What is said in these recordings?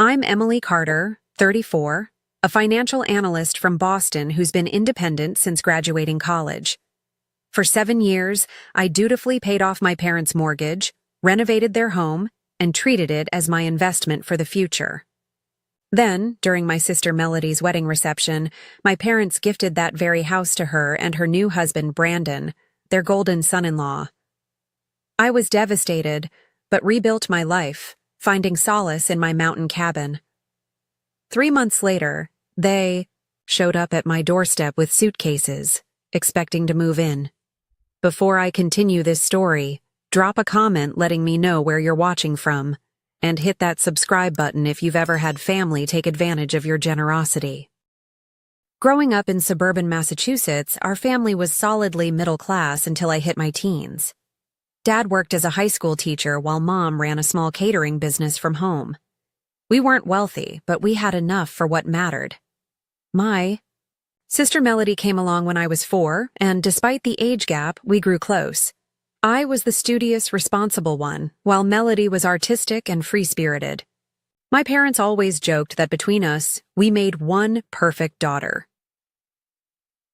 I'm Emily Carter, 34, a financial analyst from Boston who's been independent since graduating college. For 7 years, I dutifully paid off my parents' mortgage, renovated their home, and treated it as my investment for the future. Then, during my sister Melody's wedding reception, my parents gifted that very house to her and her new husband, Brandon, their golden son-in-law. I was devastated, but rebuilt my life, finding solace in my mountain cabin. 3 months later, they showed up at my doorstep with suitcases, expecting to move in. Before I continue this story, drop a comment letting me know where you're watching from, and hit that subscribe button if you've ever had family take advantage of your generosity. Growing up in suburban Massachusetts, our family was solidly middle class until I hit my teens. Dad worked as a high school teacher while Mom ran a small catering business from home. We weren't wealthy, but we had enough for what mattered. My sister Melody came along when I was 4, and despite the age gap, we grew close. I was the studious, responsible one, while Melody was artistic and free-spirited. My parents always joked that between us, we made one perfect daughter.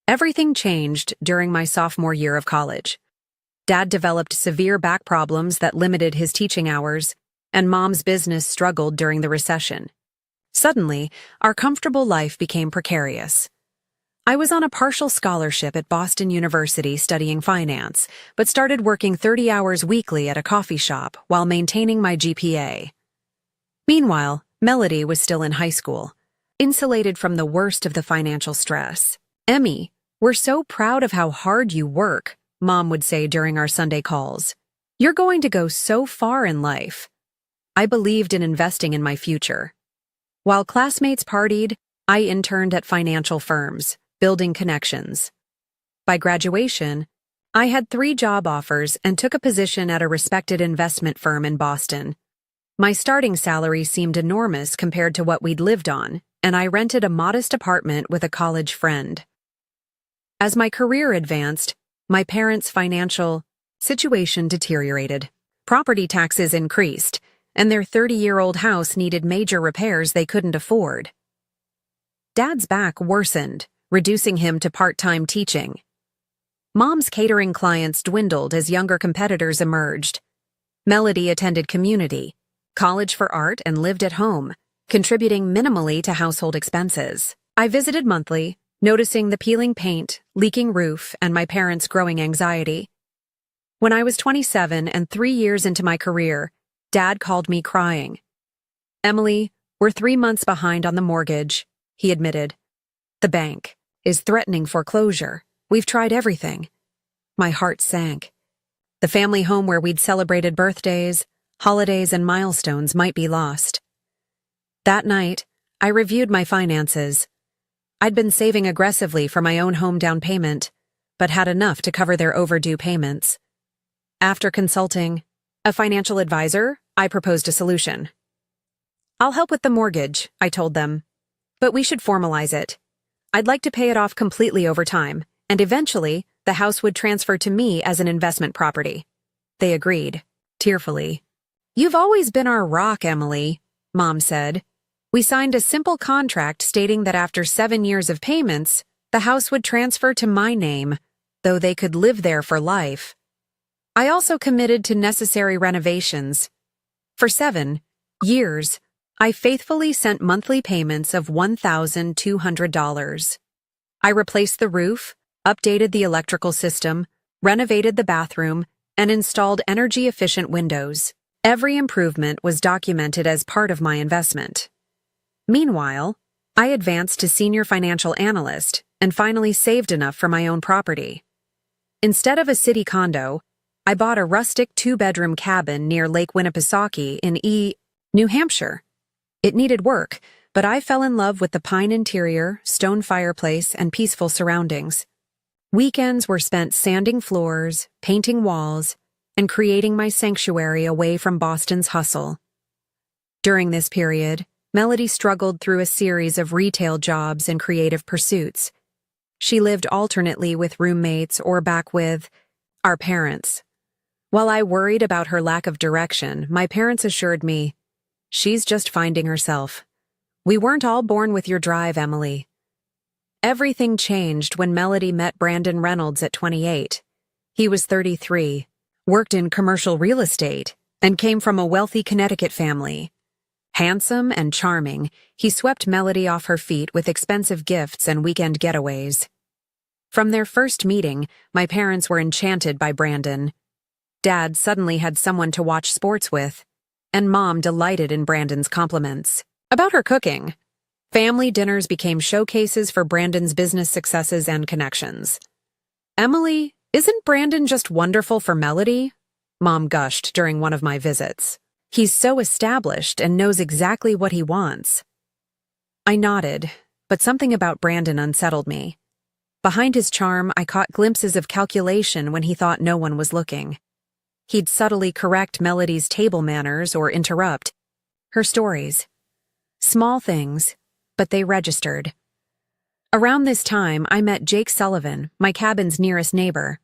Everything changed during my sophomore year of college. Dad developed severe back problems that limited his teaching hours, and Mom's business struggled during the recession. Suddenly, our comfortable life became precarious. I was on a partial scholarship at Boston University studying finance, but started working 30 hours weekly at a coffee shop while maintaining my GPA. Meanwhile, Melody was still in high school, insulated from the worst of the financial stress. "Emmy, we're so proud of how hard you work," Mom would say during our Sunday calls. "You're going to go so far in life." I believed in investing in my future. While classmates partied, I interned at financial firms, building connections. By graduation, I had 3 job offers and took a position at a respected investment firm in Boston. My starting salary seemed enormous compared to what we'd lived on, and I rented a modest apartment with a college friend. As my career advanced, my parents' financial situation deteriorated. Property taxes increased, and their 30-year-old house needed major repairs they couldn't afford. Dad's back worsened, reducing him to part-time teaching. Mom's catering clients dwindled as younger competitors emerged. Melody attended community, college for art, and lived at home, contributing minimally to household expenses. I visited monthly, noticing the peeling paint, leaking roof, and my parents' growing anxiety. When I was 27 and 3 years into my career, Dad called me crying. "Emily, we're 3 months behind on the mortgage," he admitted. "The bank is threatening foreclosure. We've tried everything." My heart sank. The family home where we'd celebrated birthdays, holidays, and milestones might be lost. That night, I reviewed my finances. I'd been saving aggressively for my own home down payment, but had enough to cover their overdue payments. After consulting a financial advisor, I proposed a solution. "I'll help with the mortgage," I told them, "but we should formalize it. I'd like to pay it off completely over time, and eventually, the house would transfer to me as an investment property." They agreed, tearfully. "You've always been our rock, Emily," Mom said. "We signed a simple contract stating that after 7 years of payments, the house would transfer to my name, though they could live there for life. I also committed to necessary renovations. For 7 years, I faithfully sent monthly payments of $1,200. I replaced the roof, updated the electrical system, renovated the bathroom, and installed energy-efficient windows. Every improvement was documented as part of my investment. Meanwhile, I advanced to senior financial analyst and finally saved enough for my own property. Instead of a city condo, I bought a rustic 2-bedroom cabin near Lake Winnipesaukee in New Hampshire. It needed work, but I fell in love with the pine interior, stone fireplace, and peaceful surroundings. Weekends were spent sanding floors, painting walls, and creating my sanctuary away from Boston's hustle. During this period, Melody struggled through a series of retail jobs and creative pursuits. She lived alternately with roommates or back with our parents. While I worried about her lack of direction, my parents assured me, She's just finding herself. We weren't all born with your drive, Emily. Everything changed when Melody met Brandon Reynolds at 28. He was 33, worked in commercial real estate, and came from a wealthy Connecticut family. Handsome and charming, he swept Melody off her feet with expensive gifts and weekend getaways. From their first meeting, my parents were enchanted by Brandon. Dad suddenly had someone to watch sports with, and Mom delighted in Brandon's compliments about her cooking. Family dinners became showcases for Brandon's business successes and connections. Emily, isn't Brandon just wonderful for Melody? Mom gushed during one of my visits. He's so established and knows exactly what he wants. I nodded, but something about Brandon unsettled me. Behind his charm, I caught glimpses of calculation when he thought no one was looking. He'd subtly correct Melody's table manners or interrupt her stories. Small things, but they registered. Around this time, I met Jake Sullivan, my cabin's nearest neighbor.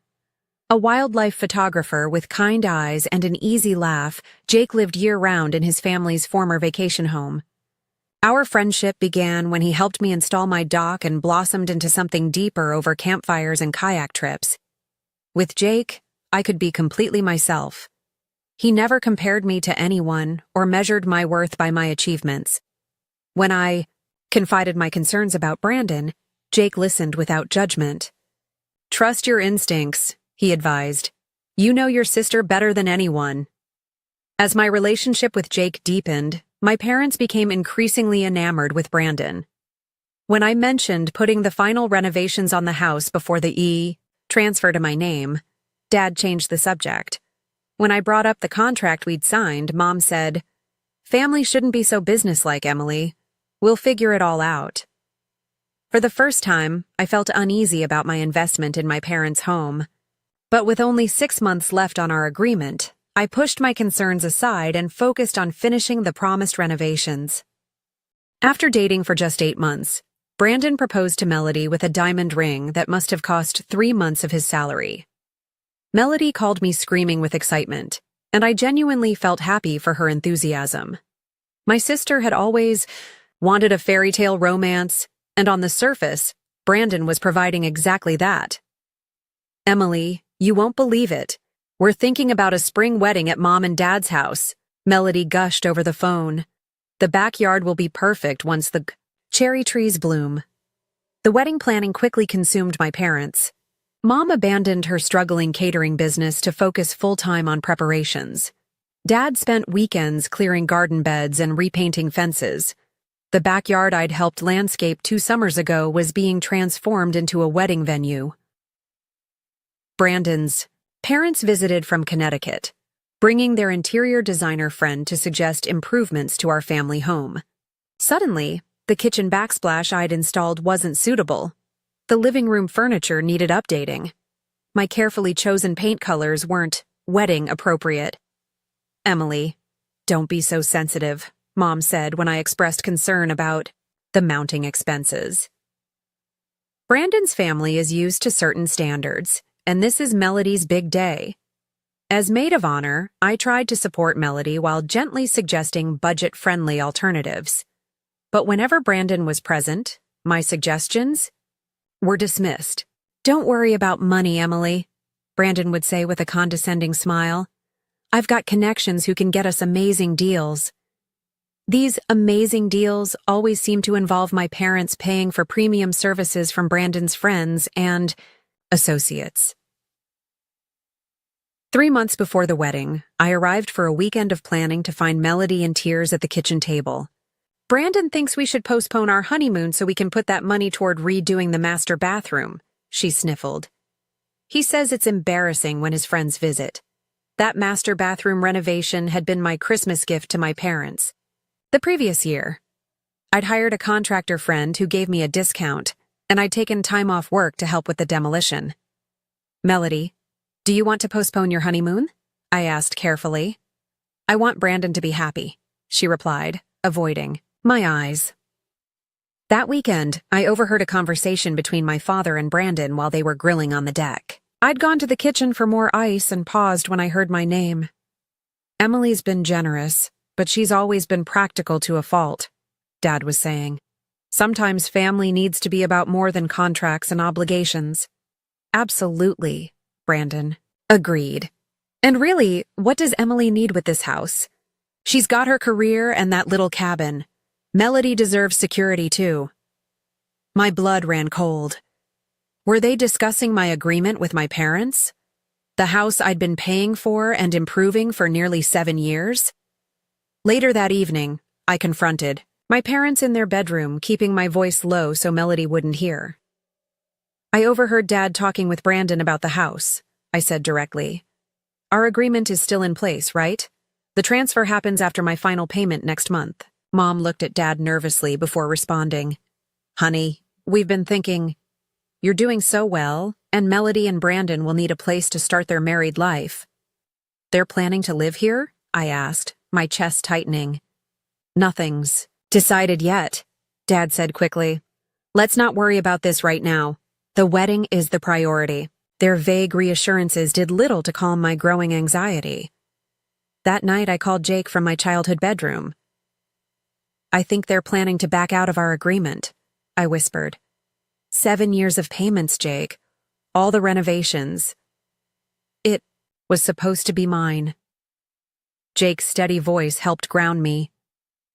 A wildlife photographer with kind eyes and an easy laugh, Jake lived year-round in his family's former vacation home. Our friendship began when he helped me install my dock and blossomed into something deeper over campfires and kayak trips. With Jake, I could be completely myself. He never compared me to anyone or measured my worth by my achievements. When I confided my concerns about Brandon, Jake listened without judgment. "Trust your instincts," he advised. "You know your sister better than anyone." As my relationship with Jake deepened, my parents became increasingly enamored with Brandon. When I mentioned putting the final renovations on the house before the transfer to my name, Dad changed the subject. When I brought up the contract we'd signed, Mom said, "Family shouldn't be so businesslike, Emily. We'll figure it all out." For the first time, I felt uneasy about my investment in my parents' home. But with only 6 months left on our agreement, I pushed my concerns aside and focused on finishing the promised renovations. After dating for just 8 months, Brandon proposed to Melody with a diamond ring that must have cost 3 months of his salary. Melody called me screaming with excitement, and I genuinely felt happy for her enthusiasm. My sister had always wanted a fairy tale romance, and on the surface, Brandon was providing exactly that. "Emily, you won't believe it. We're thinking about a spring wedding at Mom and Dad's house," Melody gushed over the phone. "The backyard will be perfect once the cherry trees bloom." The wedding planning quickly consumed my parents. Mom abandoned her struggling catering business to focus full-time on preparations. Dad spent weekends clearing garden beds and repainting fences. The backyard I'd helped landscape 2 summers ago was being transformed into a wedding venue. Brandon's parents visited from Connecticut, bringing their interior designer friend to suggest improvements to our family home. Suddenly, the kitchen backsplash I'd installed wasn't suitable. The living room furniture needed updating. My carefully chosen paint colors weren't wedding appropriate. "Emily, don't be so sensitive," Mom said when I expressed concern about the mounting expenses. Brandon's family is used to certain standards, and this is Melody's big day. As maid of honor, I tried to support Melody while gently suggesting budget-friendly alternatives. But whenever Brandon was present, my suggestions were dismissed. "Don't worry about money, Emily," Brandon would say with a condescending smile. "I've got connections who can get us amazing deals." These amazing deals always seem to involve my parents paying for premium services from Brandon's friends and associates. 3 months before the wedding, I arrived for a weekend of planning to find Melody in tears at the kitchen table. "Brandon thinks we should postpone our honeymoon so we can put that money toward redoing the master bathroom," she sniffled. "He says it's embarrassing when his friends visit. That master bathroom renovation had been my Christmas gift to my parents. The previous year, I'd hired a contractor friend who gave me a discount, and I'd taken time off work to help with the demolition." "Melody, do you want to postpone your honeymoon?" I asked carefully. "I want Brandon to be happy," she replied, avoiding my eyes. That weekend, I overheard a conversation between my father and Brandon while they were grilling on the deck. I'd gone to the kitchen for more ice and paused when I heard my name. "Emily's been generous," but she's always been practical to a fault, Dad was saying. Sometimes family needs to be about more than contracts and obligations. Absolutely, Brandon. Agreed. And really, what does Emily need with this house? She's got her career and that little cabin. Melody deserves security too. My blood ran cold. Were they discussing my agreement with my parents? The house I'd been paying for and improving for nearly 7 years? Later that evening, I confronted my parents in their bedroom, keeping my voice low so Melody wouldn't hear. I overheard Dad talking with Brandon about the house, I said directly. Our agreement is still in place, right? The transfer happens after my final payment next month. Mom looked at Dad nervously before responding. Honey, we've been thinking, you're doing so well, and Melody and Brandon will need a place to start their married life. They're planning to live here? I asked, my chest tightening. Nothing's decided yet, Dad said quickly. Let's not worry about this right now. The wedding is the priority. Their vague reassurances did little to calm my growing anxiety. That night I called Jake from my childhood bedroom. I think they're planning to back out of our agreement, I whispered. 7 years of payments, Jake. All the renovations. It was supposed to be mine. Jake's steady voice helped ground me.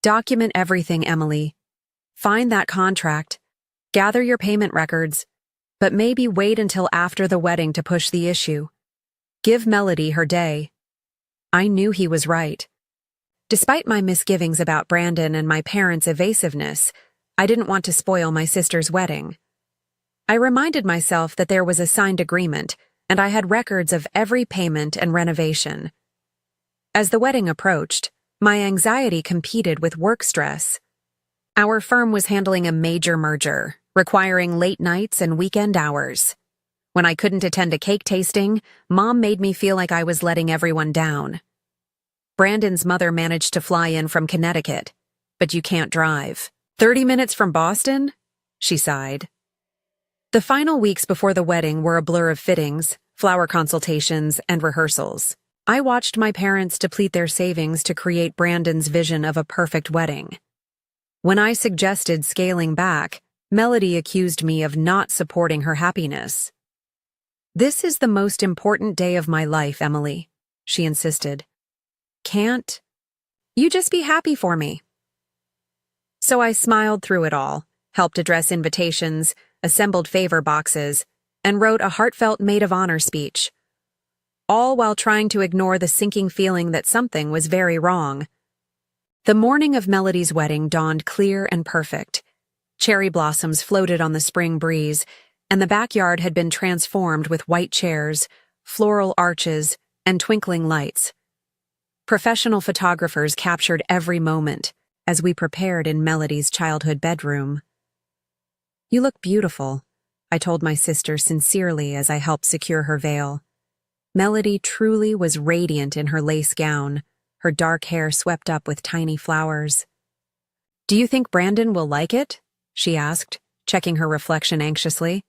Document everything, Emily. Find that contract. Gather your payment records. But maybe wait until after the wedding to push the issue. Give Melody her day. I knew he was right. Despite my misgivings about Brandon and my parents' evasiveness, I didn't want to spoil my sister's wedding. I reminded myself that there was a signed agreement, and I had records of every payment and renovation. As the wedding approached, my anxiety competed with work stress. Our firm was handling a major merger, requiring late nights and weekend hours. When I couldn't attend a cake tasting, Mom made me feel like I was letting everyone down. Brandon's mother managed to fly in from Connecticut, but you can't drive. 30 minutes from Boston? She sighed. The final weeks before the wedding were a blur of fittings, flower consultations, and rehearsals. I watched my parents deplete their savings to create Brandon's vision of a perfect wedding. When I suggested scaling back, Melody accused me of not supporting her happiness. This is the most important day of my life, Emily, she insisted. Can't you just be happy for me? So I smiled through it all, helped address invitations, assembled favor boxes, and wrote a heartfelt maid of honor speech, all while trying to ignore the sinking feeling that something was very wrong. The morning of Melody's wedding dawned clear and perfect. Cherry blossoms floated on the spring breeze, and the backyard had been transformed with white chairs, floral arches, and twinkling lights. Professional photographers captured every moment as we prepared in Melody's childhood bedroom. You look beautiful, I told my sister sincerely as I helped secure her veil. Melody truly was radiant in her lace gown, her dark hair swept up with tiny flowers. Do you think Brandon will like it? She asked, checking her reflection anxiously.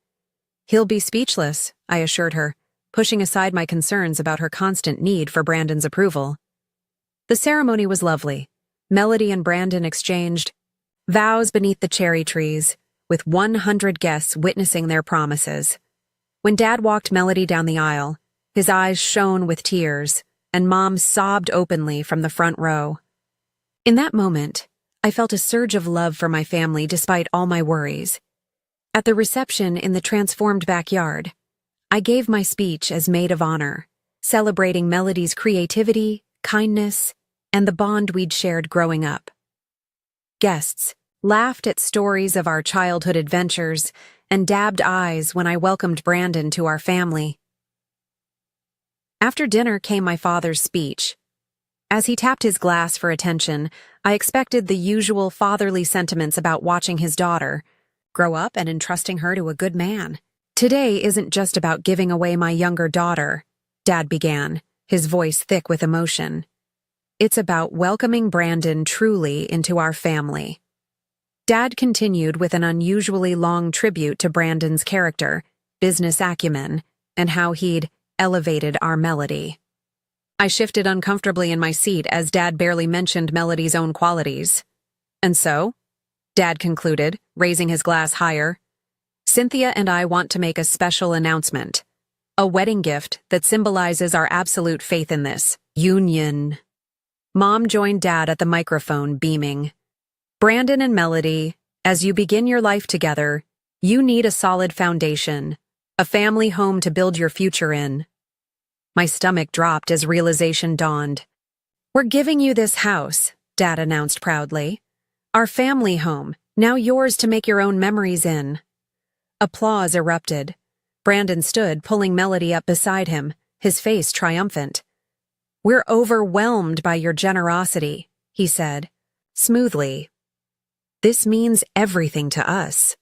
He'll be speechless, I assured her, pushing aside my concerns about her constant need for Brandon's approval. The ceremony was lovely. Melody and Brandon exchanged vows beneath the cherry trees, with 100 guests witnessing their promises. When Dad walked Melody down the aisle, his eyes shone with tears, and Mom sobbed openly from the front row. In that moment, I felt a surge of love for my family despite all my worries. At the reception in the transformed backyard, I gave my speech as maid of honor, celebrating Melody's creativity, kindness, and the bond we'd shared growing up. Guests laughed at stories of our childhood adventures and dabbed eyes when I welcomed Brandon to our family. After dinner came my father's speech. As he tapped his glass for attention, I expected the usual fatherly sentiments about watching his daughter grow up and entrusting her to a good man. Today isn't just about giving away my younger daughter, Dad began, his voice thick with emotion. It's about welcoming Brandon truly into our family. Dad continued with an unusually long tribute to Brandon's character, business acumen, and how he'd elevated our Melody. I shifted uncomfortably in my seat as Dad barely mentioned Melody's own qualities. And so, Dad concluded, raising his glass higher, Cynthia and I want to make a special announcement. A wedding gift that symbolizes our absolute faith in this union. Mom joined Dad at the microphone, beaming. Brandon and Melody, as you begin your life together, you need a solid foundation, a family home to build your future in. My stomach dropped as realization dawned. We're giving you this house, Dad announced proudly. Our family home, now yours to make your own memories in. Applause erupted. Brandon stood, pulling Melody up beside him, his face triumphant. We're overwhelmed by your generosity, he said, smoothly. This means everything to us.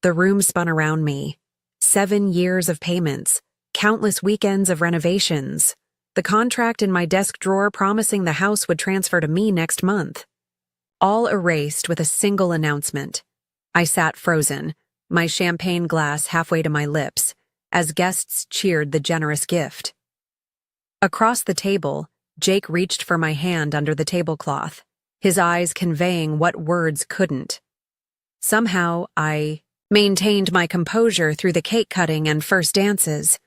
The room spun around me. 7 years of payments, countless weekends of renovations, the contract in my desk drawer promising the house would transfer to me next month. All erased with a single announcement. I sat frozen, my champagne glass halfway to my lips, as guests cheered the generous gift. Across the table, Jake reached for my hand under the tablecloth, his eyes conveying what words couldn't. Somehow, I maintained my composure through the cake cutting and first dances.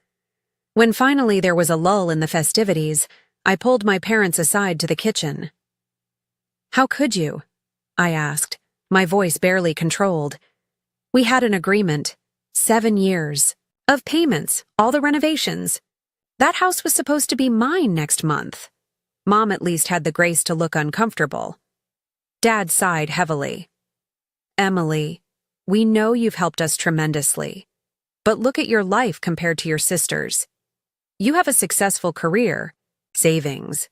When finally there was a lull in the festivities, I pulled my parents aside to the kitchen. How could you? I asked, my voice barely controlled. We had an agreement. 7 years. Of payments, all the renovations. That house was supposed to be mine next month. Mom at least had the grace to look uncomfortable. Dad sighed heavily. Emily, we know you've helped us tremendously. But look at your life compared to your sister's. You have a successful career, savings,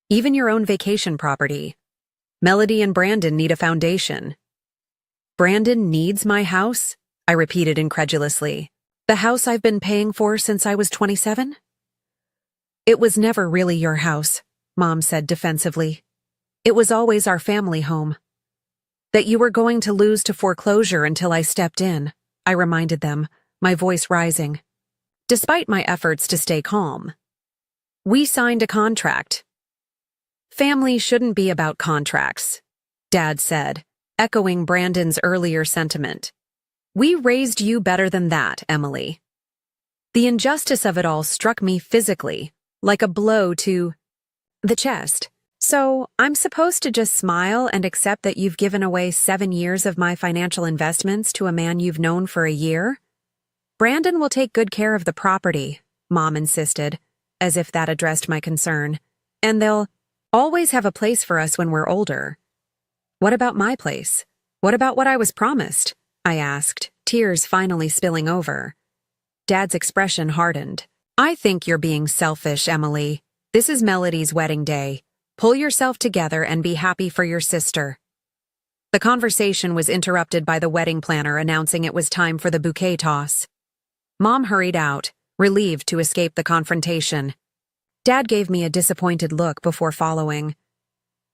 even your own vacation property. Melody and Brandon need a foundation. Brandon needs my house? I repeated incredulously. The house I've been paying for since I was 27? It was never really your house, Mom said defensively. It was always our family home. That you were going to lose to foreclosure until I stepped in, I reminded them, my voice rising. Despite my efforts to stay calm. We signed a contract. Family shouldn't be about contracts, Dad said, echoing Brandon's earlier sentiment. We raised you better than that, Emily. The injustice of it all struck me physically, like a blow to the chest. So, I'm supposed to just smile and accept that you've given away 7 years of my financial investments to a man you've known for a year? Brandon will take good care of the property, Mom insisted, as if that addressed my concern. And they'll always have a place for us when we're older. What about my place? What about what I was promised? I asked, tears finally spilling over. Dad's expression hardened. I think you're being selfish, Emily. This is Melody's wedding day. Pull yourself together and be happy for your sister. The conversation was interrupted by the wedding planner announcing it was time for the bouquet toss. Mom hurried out, relieved to escape the confrontation. Dad gave me a disappointed look before following.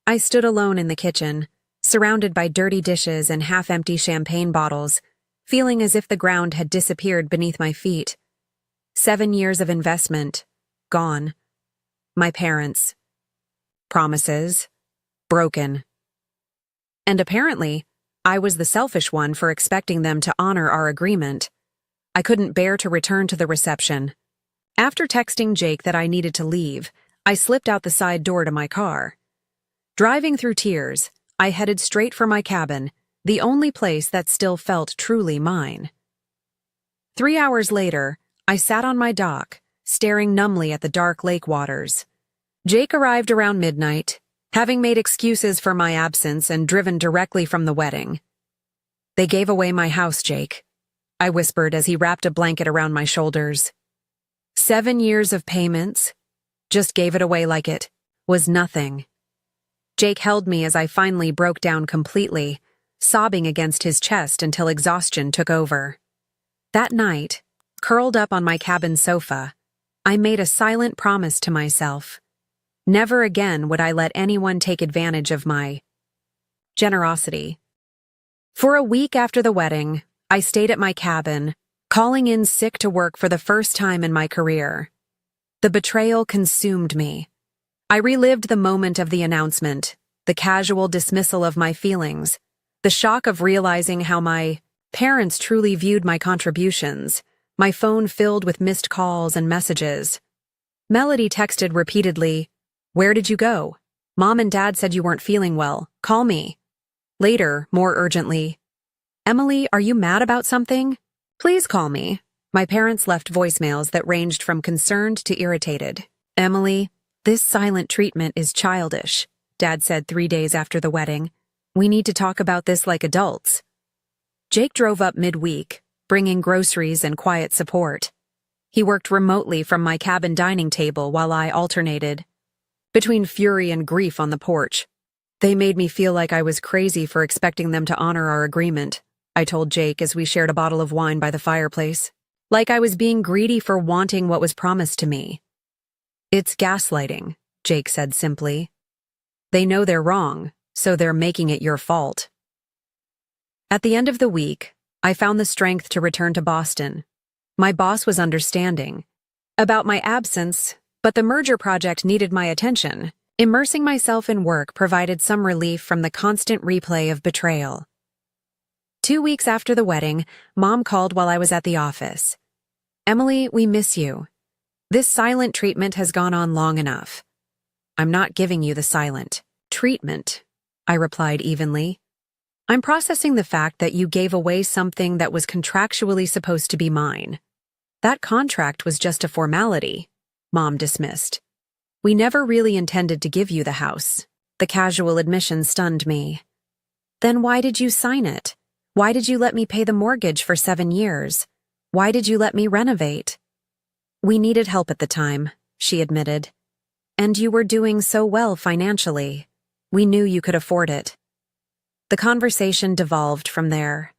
I stood alone in the kitchen, surrounded by dirty dishes and half-empty champagne bottles, feeling as if the ground had disappeared beneath my feet. 7 years of investment, gone. My parents. Promises, broken. And apparently, I was the selfish one for expecting them to honor our agreement. I couldn't bear to return to the reception. After texting Jake that I needed to leave, I slipped out the side door to my car. Driving through tears, I headed straight for my cabin, the only place that still felt truly mine. 3 hours later, I sat on my dock, staring numbly at the dark lake waters. Jake arrived around midnight, having made excuses for my absence and driven directly from the wedding. They gave away my house, Jake, I whispered as he wrapped a blanket around my shoulders. 7 years of payments, just gave it away like it was nothing. Jake held me as I finally broke down completely, sobbing against his chest until exhaustion took over. That night, curled up on my cabin sofa, I made a silent promise to myself. Never again would I let anyone take advantage of my generosity. For a week after the wedding, I stayed at my cabin, calling in sick to work for the first time in my career. The betrayal consumed me, I relived the moment of the announcement, the casual dismissal of my feelings, the shock of realizing how my parents truly viewed my contributions, my phone filled with missed calls and messages. Melody texted repeatedly, "Where did you go? Mom and Dad said you weren't feeling well. Call me." Later, more urgently, "Emily, are you mad about something? Please call me." My parents left voicemails that ranged from concerned to irritated. "Emily, this silent treatment is childish," Dad said 3 days after the wedding. "We need to talk about this like adults." Jake drove up midweek, bringing groceries and quiet support. He worked remotely from my cabin dining table while I alternated between fury and grief on the porch. "They made me feel like I was crazy for expecting them to honor our agreement," I told Jake as we shared a bottle of wine by the fireplace. "Like I was being greedy for wanting what was promised to me." "It's gaslighting," Jake said simply. "They know they're wrong, so they're making it your fault." At the end of the week, I found the strength to return to Boston. My boss was understanding about my absence, but the merger project needed my attention. Immersing myself in work provided some relief from the constant replay of betrayal. 2 weeks after the wedding, Mom called while I was at the office. "Emily, we miss you. This silent treatment has gone on long enough." "I'm not giving you the silent treatment," I replied evenly. "I'm processing the fact that you gave away something that was contractually supposed to be mine." "That contract was just a formality," Mom dismissed. "We never really intended to give you the house." The casual admission stunned me. "Then why did you sign it? Why did you let me pay the mortgage for 7 years? Why did you let me renovate?" "We needed help at the time," she admitted. "And you were doing so well financially. We knew you could afford it." The conversation devolved from there.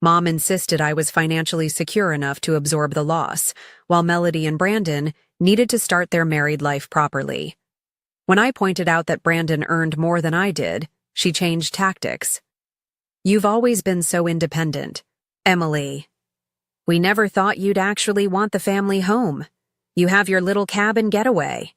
Mom insisted I was financially secure enough to absorb the loss, while Melody and Brandon needed to start their married life properly. When I pointed out that Brandon earned more than I did, she changed tactics. "You've always been so independent, Emily. We never thought you'd actually want the family home. You have your little cabin getaway."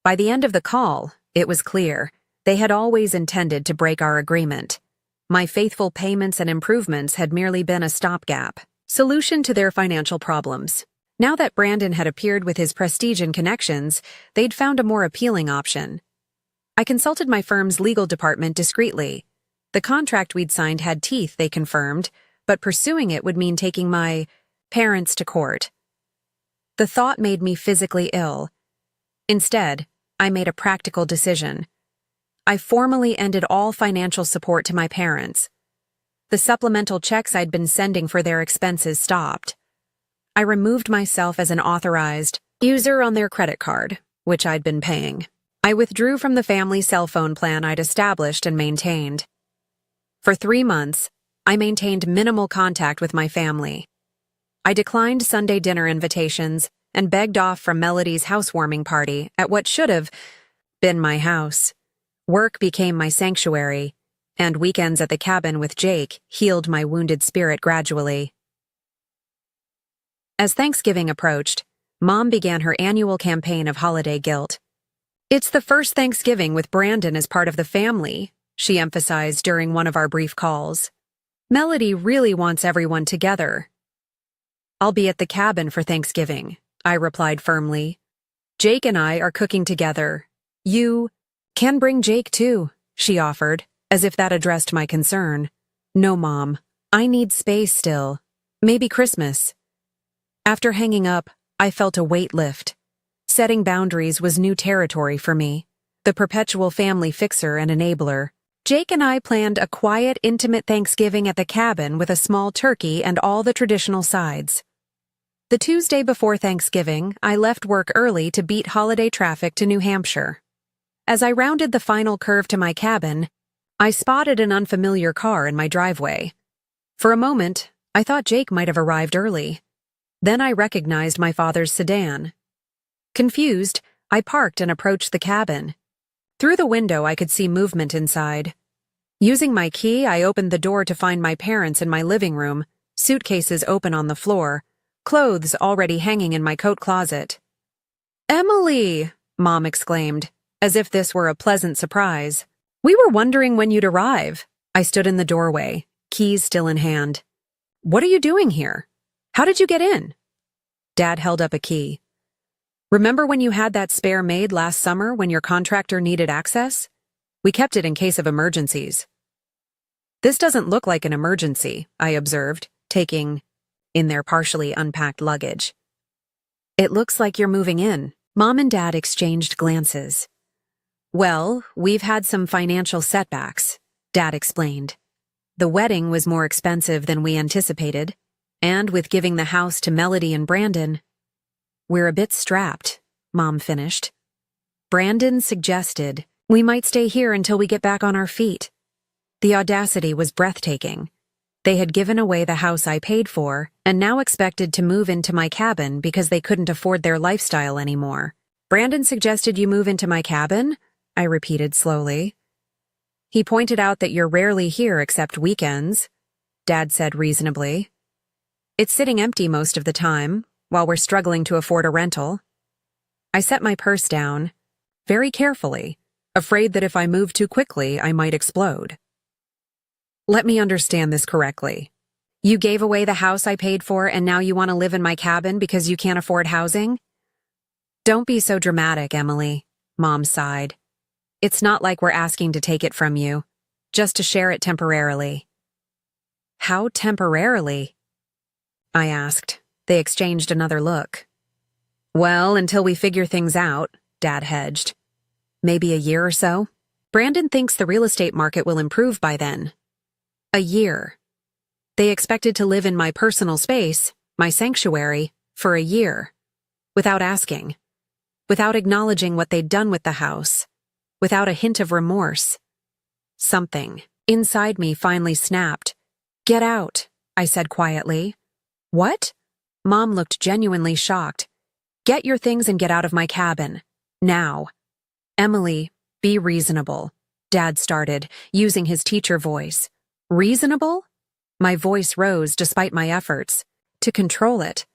By the end of the call, it was clear they had always intended to break our agreement. My faithful payments and improvements had merely been a stopgap solution to their financial problems. Now that Brandon had appeared with his prestige and connections, they'd found a more appealing option. I consulted my firm's legal department discreetly. The contract we'd signed had teeth, they confirmed, but pursuing it would mean taking my parents to court. The thought made me physically ill. Instead, I made a practical decision. I formally ended all financial support to my parents. The supplemental checks I'd been sending for their expenses stopped. I removed myself as an authorized user on their credit card, which I'd been paying. I withdrew from the family cell phone plan I'd established and maintained. For 3 months, I maintained minimal contact with my family. I declined Sunday dinner invitations and begged off from Melody's housewarming party at what should have been my house. Work became my sanctuary, and weekends at the cabin with Jake healed my wounded spirit gradually. As Thanksgiving approached, Mom began her annual campaign of holiday guilt. "It's the first Thanksgiving with Brandon as part of the family," she emphasized during one of our brief calls. "Melody really wants everyone together." "I'll be at the cabin for Thanksgiving," I replied firmly. "Jake and I are cooking together. You can bring Jake too," she offered, as if that addressed my concern. "No, Mom. I need space still. Maybe Christmas." After hanging up, I felt a weight lift. Setting boundaries was new territory for me, the perpetual family fixer and enabler. Jake and I planned a quiet, intimate Thanksgiving at the cabin with a small turkey and all the traditional sides. The Tuesday before Thanksgiving, I left work early to beat holiday traffic to New Hampshire. As I rounded the final curve to my cabin, I spotted an unfamiliar car in my driveway. For a moment, I thought Jake might have arrived early. Then I recognized my father's sedan. Confused, I parked and approached the cabin. Through the window, I could see movement inside. Using my key, I opened the door to find my parents in my living room, suitcases open on the floor, clothes already hanging in my coat closet. "Emily!" Mom exclaimed. as if this were a pleasant surprise. "We were wondering when you'd arrive." I stood in the doorway, keys still in hand. "What are you doing here? How did you get in?" Dad held up a key. "Remember when you had that spare maid last summer when your contractor needed access? We kept it in case of emergencies." "This doesn't look like an emergency," I observed, taking in their partially unpacked luggage. "It looks like you're moving in." Mom and Dad exchanged glances. "Well, we've had some financial setbacks," Dad explained. "The wedding was more expensive than we anticipated, and with giving the house to Melody and Brandon, we're a bit strapped," Mom finished. "Brandon suggested we might stay here until we get back on our feet." The audacity was breathtaking. They had given away the house I paid for and now expected to move into my cabin because they couldn't afford their lifestyle anymore. "Brandon suggested you move into my cabin?" I repeated slowly. "He pointed out that you're rarely here except weekends," Dad said reasonably. "It's sitting empty most of the time, while we're struggling to afford a rental." I set my purse down, very carefully, afraid that if I moved too quickly, I might explode. "Let me understand this correctly. You gave away the house I paid for and now you want to live in my cabin because you can't afford housing?" "Don't be so dramatic, Emily," Mom sighed. "It's not like we're asking to take it from you, just to share it temporarily." "How temporarily?" I asked. They exchanged another look. "Well, until we figure things out," Dad hedged. "Maybe a year or so. Brandon thinks the real estate market will improve by then." A year. They expected to live in my personal space, my sanctuary, for a year. Without asking. Without acknowledging what they'd done with the house. Without a hint of remorse. Something inside me finally snapped. "Get out," I said quietly. "What?" Mom looked genuinely shocked. "Get your things and get out of my cabin. Now." "Emily, be reasonable," Dad started, using his teacher voice. "Reasonable?" My voice rose despite my efforts to control it.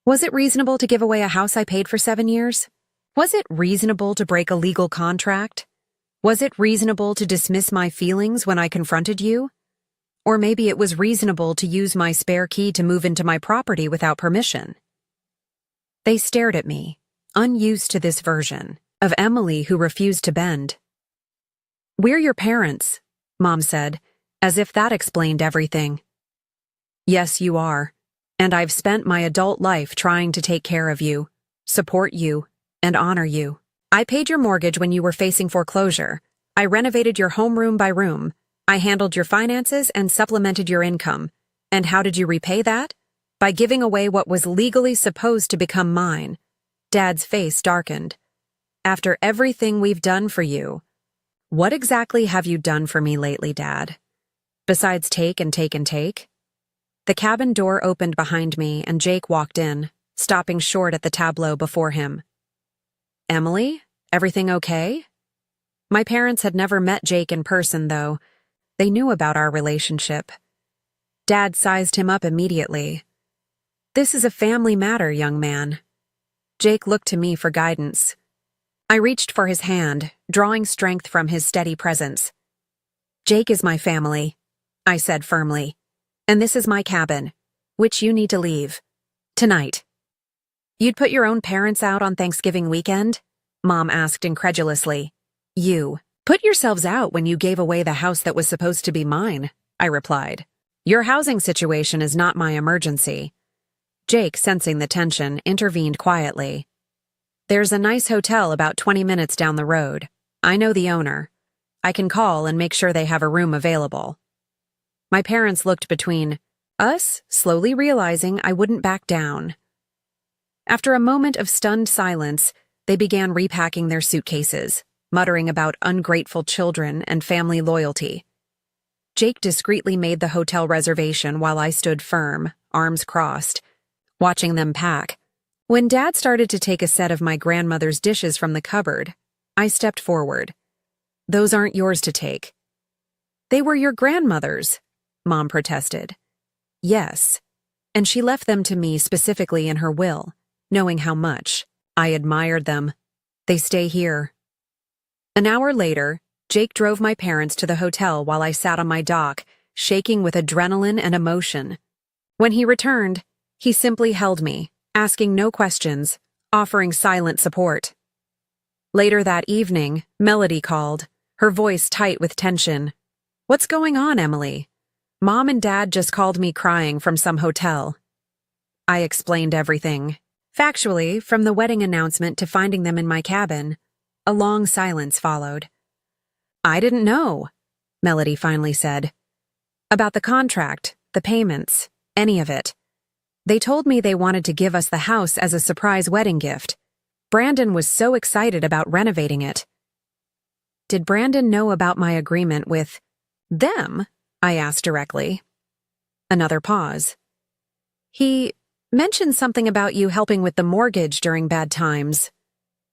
Was it reasonable to give away a house I paid for 7 years? Was it reasonable to break a legal contract? Was it reasonable to dismiss my feelings when I confronted you? Or maybe it was reasonable to use my spare key to move into my property without permission. They stared at me, unused to this version of Emily who refused to bend. "We're your parents," Mom said, as if that explained everything. "Yes, you are. And I've spent my adult life trying to take care of you, support you, and honor you. I paid your mortgage when you were facing foreclosure. I renovated your home room by room. I handled your finances and supplemented your income. And how did you repay that? By giving away what was legally supposed to become mine." Dad's face darkened. "After everything we've done for you, what exactly have you done for me lately, Dad? Besides take and take and take?" The cabin door opened behind me and Jake walked in, stopping short at the tableau before him. "Emily, everything okay?" My parents had never met Jake in person, though. They knew about our relationship. Dad sized him up immediately. "This is a family matter, young man." Jake looked to me for guidance. I reached for his hand, drawing strength from his steady presence. "Jake is my family," I said firmly. "And this is my cabin, which you need to leave. Tonight." "You'd put your own parents out on Thanksgiving weekend?" Mom asked incredulously. "You put yourselves out when you gave away the house that was supposed to be mine," I replied. "Your housing situation is not my emergency." Jake, sensing the tension, intervened quietly. "There's a nice hotel about 20 minutes down the road. I know the owner. I can call and make sure they have a room available." My parents looked between us, slowly realizing I wouldn't back down. After a moment of stunned silence, they began repacking their suitcases, muttering about ungrateful children and family loyalty. Jake discreetly made the hotel reservation while I stood firm, arms crossed, watching them pack. When Dad started to take a set of my grandmother's dishes from the cupboard, I stepped forward. "Those aren't yours to take." "They were your grandmother's," Mom protested. "Yes, and she left them to me specifically in her will, knowing how much I admired them. They stay here." An hour later, Jake drove my parents to the hotel while I sat on my dock, shaking with adrenaline and emotion. When he returned, he simply held me, asking no questions, offering silent support. Later that evening, Melody called, her voice tight with tension. "What's going on, Emily?" "Mom and Dad just called me crying from some hotel." I explained everything. Factually, from the wedding announcement to finding them in my cabin, a long silence followed. "I didn't know," Melody finally said. "About the contract, the payments, any of it. They told me they wanted to give us the house as a surprise wedding gift. Brandon was so excited about renovating it." "Did Brandon know about my agreement with them?" I asked directly. Another pause. "He mentioned something about you helping with the mortgage during bad times.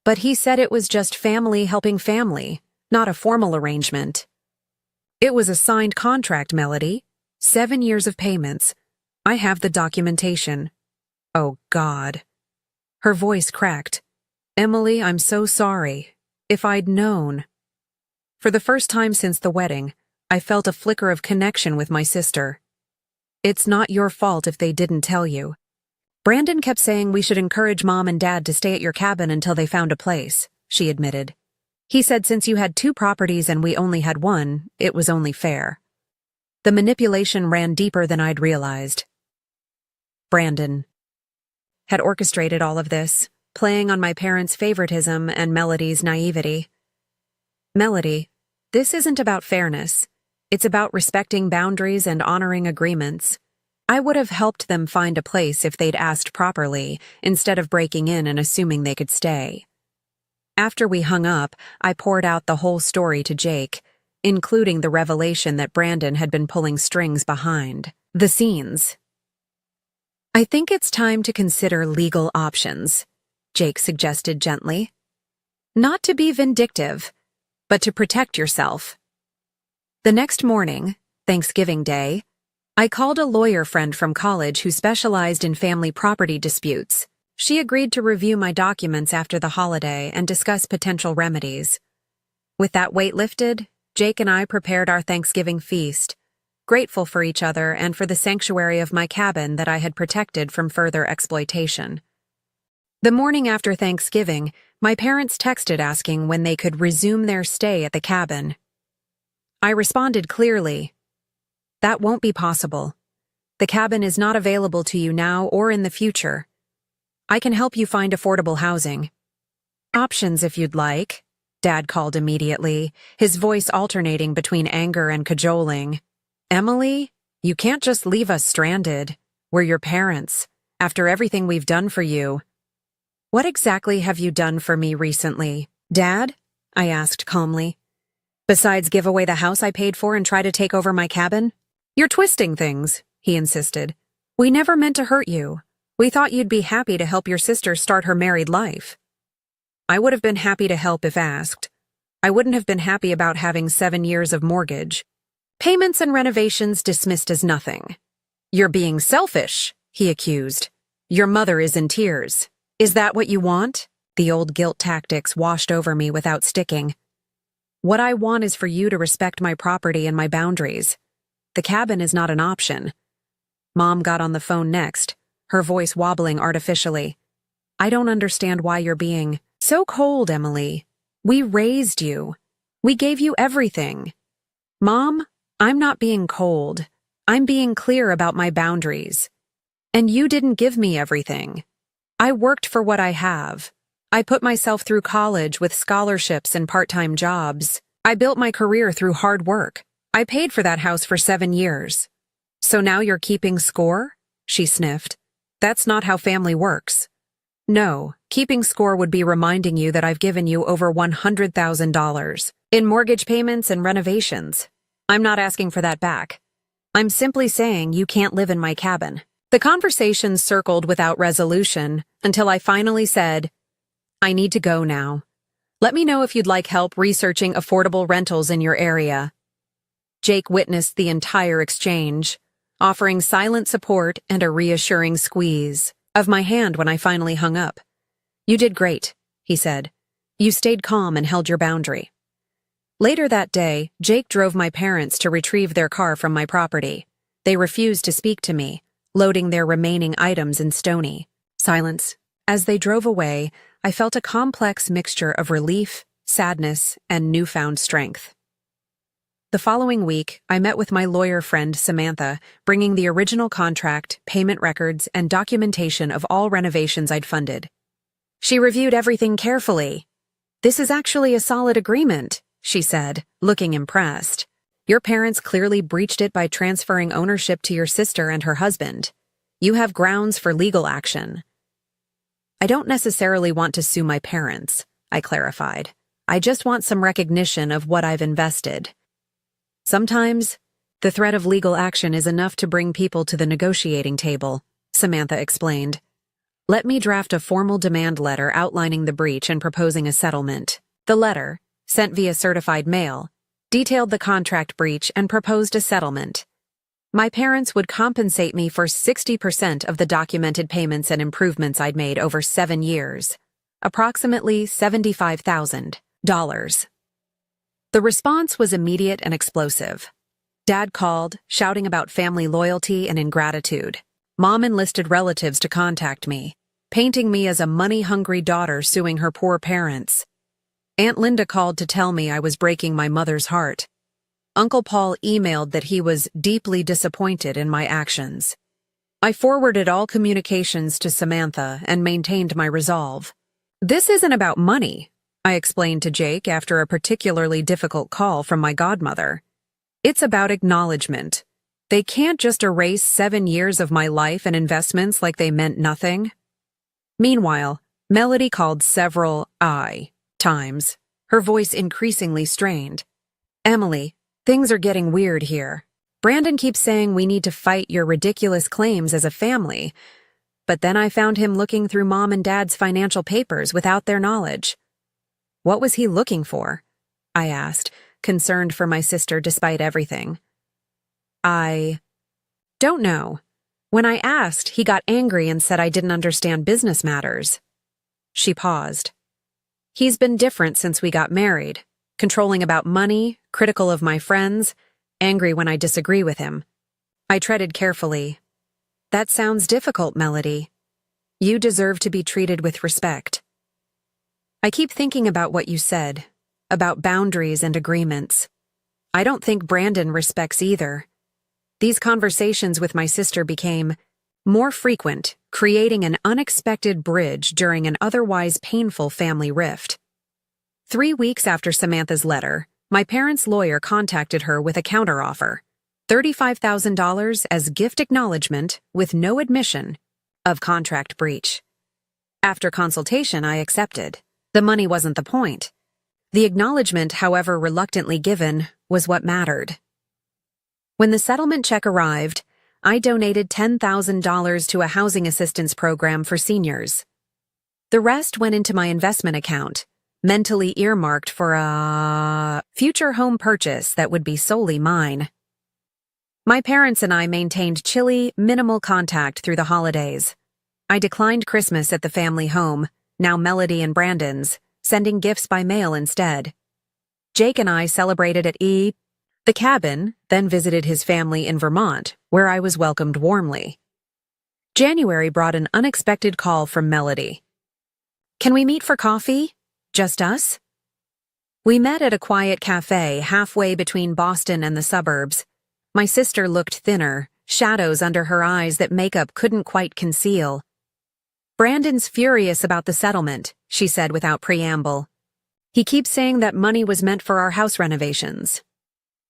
But he said it was just family helping family, not a formal arrangement." "It was a signed contract, Melody. 7 years of payments. I have the documentation." "Oh, God." Her voice cracked. "Emily, I'm so sorry. If I'd known." For the first time since the wedding, I felt a flicker of connection with my sister. "It's not your fault if they didn't tell you. Brandon kept saying we should encourage Mom and Dad to stay at your cabin until they found a place," she admitted. "He said since you had 2 properties and we only had 1, it was only fair." The manipulation ran deeper than I'd realized. Brandon had orchestrated all of this, playing on my parents' favoritism and Melody's naivety. "Melody, this isn't about fairness. It's about respecting boundaries and honoring agreements. I would have helped them find a place if they'd asked properly, instead of breaking in and assuming they could stay." After we hung up, I poured out the whole story to Jake, including the revelation that Brandon had been pulling strings behind the scenes. "I think it's time to consider legal options," Jake suggested gently. "Not to be vindictive, but to protect yourself." The next morning, Thanksgiving Day, I called a lawyer friend from college who specialized in family property disputes. She agreed to review my documents after the holiday and discuss potential remedies. With that weight lifted, Jake and I prepared our Thanksgiving feast, grateful for each other and for the sanctuary of my cabin that I had protected from further exploitation. The morning after Thanksgiving, my parents texted asking when they could resume their stay at the cabin. I responded clearly, "That won't be possible. The cabin is not available to you now or in the future. I can help you find affordable housing." "Options if you'd like," Dad called immediately, his voice alternating between anger and cajoling. "Emily, you can't just leave us stranded. We're your parents, after everything we've done for you." "What exactly have you done for me recently, Dad?" I asked calmly. "Besides give away the house I paid for and try to take over my cabin?" "You're twisting things," he insisted. "We never meant to hurt you. We thought you'd be happy to help your sister start her married life." "I would have been happy to help if asked. I wouldn't have been happy about having 7 years of mortgage. Payments and renovations dismissed as nothing." "You're being selfish," he accused. "Your mother is in tears. Is that what you want?" The old guilt tactics washed over me without sticking. "What I want is for you to respect my property and my boundaries. The cabin is not an option." Mom got on the phone next, her voice wobbling artificially. "I don't understand why you're being so cold, Emily. We raised you. We gave you everything." "Mom, I'm not being cold. I'm being clear about my boundaries. And you didn't give me everything. I worked for what I have. I put myself through college with scholarships and part-time jobs. I built my career through hard work. I paid for that house for 7 years. So now you're keeping score?" she sniffed. "That's not how family works." "No, keeping score would be reminding you that I've given you over $100,000 in mortgage payments and renovations. I'm not asking for that back. I'm simply saying you can't live in my cabin." The conversation circled without resolution until I finally said, "I need to go now. Let me know if you'd like help researching affordable rentals in your area." Jake witnessed the entire exchange, offering silent support and a reassuring squeeze of my hand when I finally hung up. "You did great," he said. "You stayed calm and held your boundary. Later that day, Jake drove my parents to retrieve their car from my property. They refused to speak to me, loading their remaining items in Stony. Silence. As they drove away, I felt a complex mixture of relief, sadness, and newfound strength. The following week, I met with my lawyer friend Samantha, bringing the original contract, payment records, and documentation of all renovations I'd funded. She reviewed everything carefully. "This is actually a solid agreement," she said, looking impressed. "Your parents clearly breached it by transferring ownership to your sister and her husband. You have grounds for legal action." "I don't necessarily want to sue my parents," I clarified. "I just want some recognition of what I've invested." "Sometimes, the threat of legal action is enough to bring people to the negotiating table," Samantha explained. "Let me draft a formal demand letter outlining the breach and proposing a settlement." The letter, sent via certified mail, detailed the contract breach and proposed a settlement. My parents would compensate me for 60% of the documented payments and improvements I'd made over 7 years, approximately $75,000. The response was immediate and explosive. Dad called, shouting about family loyalty and ingratitude. Mom enlisted relatives to contact me, painting me as a money-hungry daughter suing her poor parents. Aunt Linda called to tell me I was breaking my mother's heart. Uncle Paul emailed that he was deeply disappointed in my actions. I forwarded all communications to Samantha and maintained my resolve. "This isn't about money," I explained to Jake after a particularly difficult call from my godmother. "It's about acknowledgement. They can't just erase 7 years of my life and investments like they meant nothing." Meanwhile, Melody called several times, her voice increasingly strained. "Emily, things are getting weird here. Brandon keeps saying we need to fight your ridiculous claims as a family, but then I found him looking through Mom and Dad's financial papers without their knowledge." "What was he looking for?" I asked, concerned for my sister despite everything. "I don't know. When I asked, he got angry and said I didn't understand business matters." She paused. "He's been different since we got married, controlling about money, critical of my friends, angry when I disagree with him." I treaded carefully. "That sounds difficult, Melody. You deserve to be treated with respect. I keep thinking about what you said, about boundaries and agreements. I don't think Brandon respects either." These conversations with my sister became more frequent, creating an unexpected bridge during an otherwise painful family rift. 3 weeks after Samantha's letter, my parents' lawyer contacted her with a counteroffer, $35,000 as gift acknowledgement with no admission of contract breach. After consultation, I accepted. The money wasn't the point. The acknowledgement, however reluctantly given, was what mattered. When the settlement check arrived, I donated $10,000 to a housing assistance program for seniors. The rest went into my investment account, mentally earmarked for a future home purchase that would be solely mine. My parents and I maintained chilly, minimal contact through the holidays. I declined Christmas at the family home, now Melody and Brandon's, sending gifts by mail instead. Jake and I celebrated at the cabin, then visited his family in Vermont, where I was welcomed warmly. January brought an unexpected call from Melody. "Can we meet for coffee? Just us?" We met at a quiet cafe halfway between Boston and the suburbs. My sister looked thinner, shadows under her eyes that makeup couldn't quite conceal. "Brandon's furious about the settlement," she said without preamble. "He keeps saying that money was meant for our house renovations."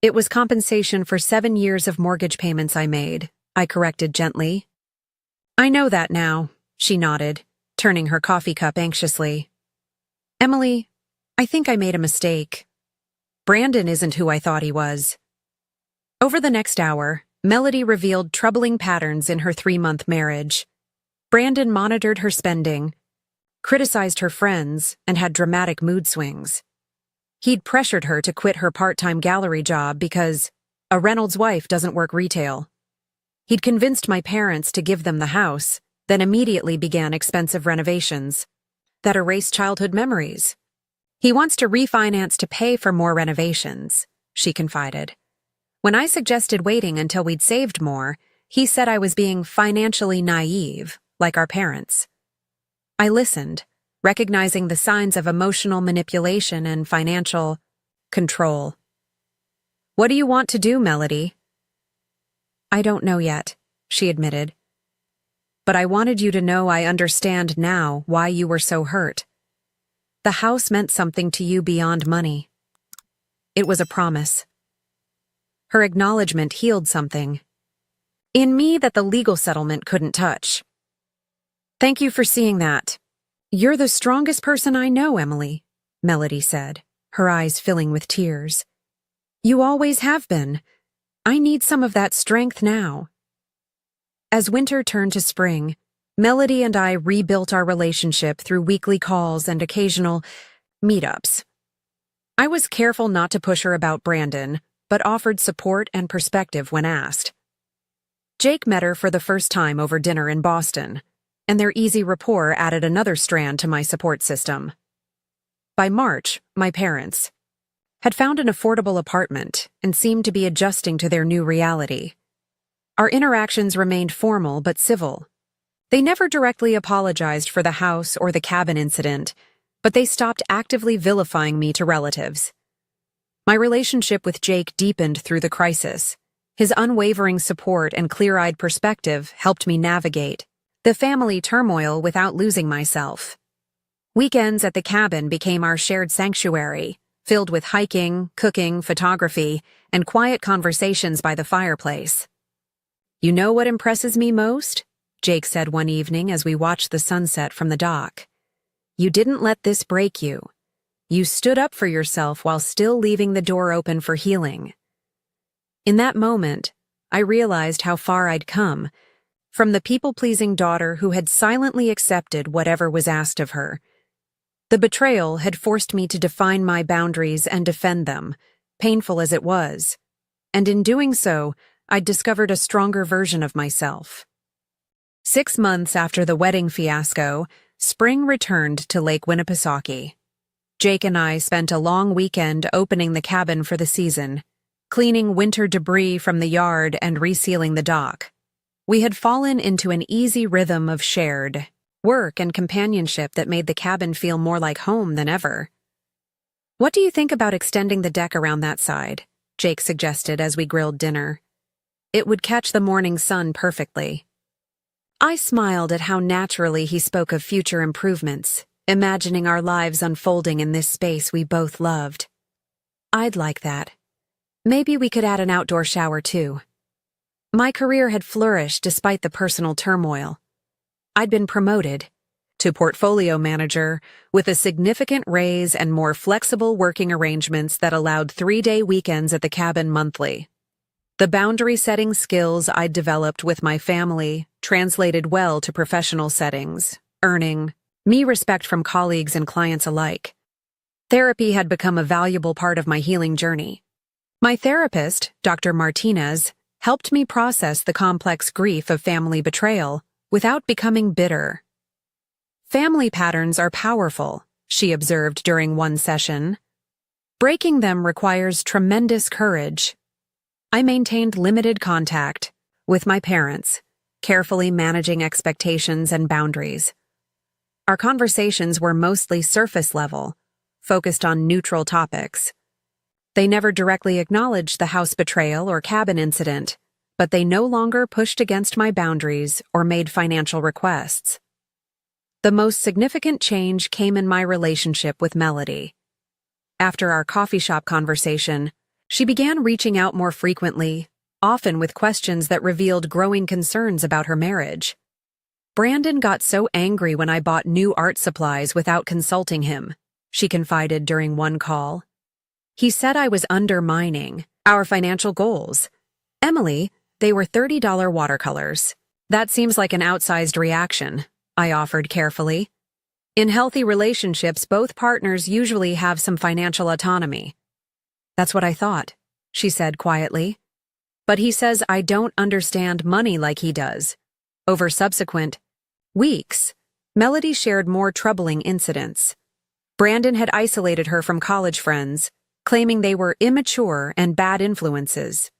"It was compensation for 7 years of mortgage payments I made," I corrected gently. "I know that now," she nodded, turning her coffee cup anxiously. "Emily, I think I made a mistake. Brandon isn't who I thought he was." Over the next hour, Melody revealed troubling patterns in her 3-month marriage. Brandon monitored her spending, criticized her friends, and had dramatic mood swings. He'd pressured her to quit her part-time gallery job because a Reynolds wife doesn't work retail. He'd convinced my parents to give them the house, then immediately began expensive renovations that erased childhood memories. He wants to refinance to pay for more renovations, she confided. When I suggested waiting until we'd saved more, he said I was being financially naive, like our parents. I listened, recognizing the signs of emotional manipulation and financial control. What do you want to do, Melody? I don't know yet, she admitted. But I wanted you to know I understand now why you were so hurt. The house meant something to you beyond money. It was a promise. Her acknowledgement healed something in me that the legal settlement couldn't touch. Thank you for seeing that. You're the strongest person I know, Emily, Melody said, her eyes filling with tears. You always have been. I need some of that strength now. As winter turned to spring, Melody and I rebuilt our relationship through weekly calls and occasional meetups. I was careful not to push her about Brandon, but offered support and perspective when asked. Jake met her for the first time over dinner in Boston, and their easy rapport added another strand to my support system. By March, my parents had found an affordable apartment and seemed to be adjusting to their new reality. Our interactions remained formal but civil. They never directly apologized for the house or the cabin incident, but they stopped actively vilifying me to relatives. My relationship with Jake deepened through the crisis. His unwavering support and clear-eyed perspective helped me navigate the family turmoil without losing myself. Weekends at the cabin became our shared sanctuary, filled with hiking, cooking, photography, and quiet conversations by the fireplace. You know what impresses me most? Jake said one evening as we watched the sunset from the dock. You didn't let this break you. You stood up for yourself while still leaving the door open for healing. In that moment, I realized how far I'd come, from the people-pleasing daughter who had silently accepted whatever was asked of her. The betrayal had forced me to define my boundaries and defend them, painful as it was, and in doing so, I'd discovered a stronger version of myself. 6 months after the wedding fiasco, spring returned to Lake Winnipesaukee. Jake and I spent a long weekend opening the cabin for the season, cleaning winter debris from the yard and resealing the dock. We had fallen into an easy rhythm of shared work and companionship that made the cabin feel more like home than ever. What do you think about extending the deck around that side? Jake suggested as we grilled dinner. It would catch the morning sun perfectly. I smiled at how naturally he spoke of future improvements, imagining our lives unfolding in this space we both loved. I'd like that. Maybe we could add an outdoor shower too. My career had flourished despite the personal turmoil. I'd been promoted to portfolio manager with a significant raise and more flexible working arrangements that allowed 3-day weekends at the cabin monthly. The boundary-setting skills I'd developed with my family translated well to professional settings, earning me respect from colleagues and clients alike. Therapy had become a valuable part of my healing journey. My therapist, Dr. Martinez, helped me process the complex grief of family betrayal without becoming bitter. Family patterns are powerful, she observed during one session. Breaking them requires tremendous courage. I maintained limited contact with my parents, carefully managing expectations and boundaries. Our conversations were mostly surface level, focused on neutral topics. They never directly acknowledged the house betrayal or cabin incident, but they no longer pushed against my boundaries or made financial requests. The most significant change came in my relationship with Melody. After our coffee shop conversation, she began reaching out more frequently, often with questions that revealed growing concerns about her marriage. Brandon got so angry when I bought new art supplies without consulting him, she confided during one call. He said I was undermining our financial goals. Emily, they were $30 watercolors. That seems like an outsized reaction, I offered carefully. In healthy relationships, both partners usually have some financial autonomy. That's what I thought, she said quietly. But he says I don't understand money like he does. Over subsequent weeks, Melody shared more troubling incidents. Brandon had isolated her from college friends, claiming they were immature and bad influences.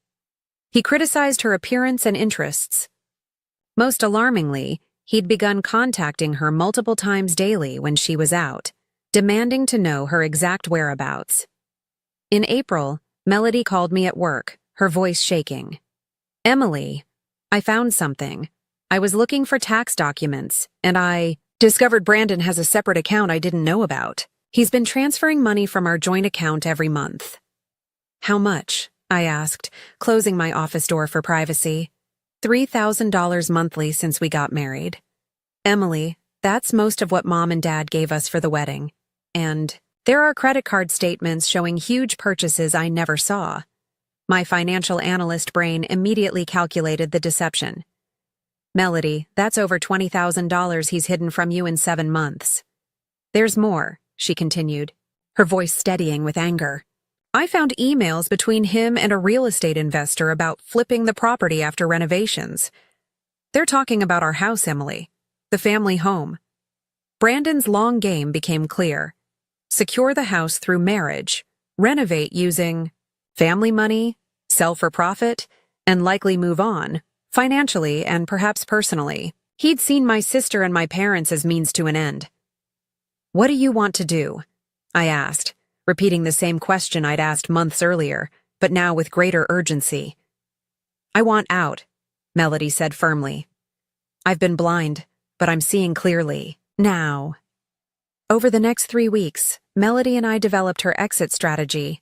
He criticized her appearance and interests. Most alarmingly, he'd begun contacting her multiple times daily when she was out, demanding to know her exact whereabouts. In April, Melody called me at work, her voice shaking. "Emily, I found something. I was looking for tax documents, and I discovered Brandon has a separate account I didn't know about. He's been transferring money from our joint account every month." "How much?" I asked, closing my office door for privacy. $3,000 monthly since we got married. "Emily, that's most of what Mom and Dad gave us for the wedding. And there are credit card statements showing huge purchases I never saw." My financial analyst brain immediately calculated the deception. "Melody, that's over $20,000 he's hidden from you in 7 months. There's more," she continued, her voice steadying with anger. "I found emails between him and a real estate investor about flipping the property after renovations. They're talking about our house, Emily, the family home." Brandon's long game became clear. Secure the house through marriage, renovate using family money, sell for profit, and likely move on, financially and perhaps personally. He'd seen my sister and my parents as means to an end. "What do you want to do?" I asked, repeating the same question I'd asked months earlier, but now with greater urgency. "I want out," Melody said firmly. "I've been blind, but I'm seeing clearly. Now." Over the next 3 weeks, Melody and I developed her exit strategy.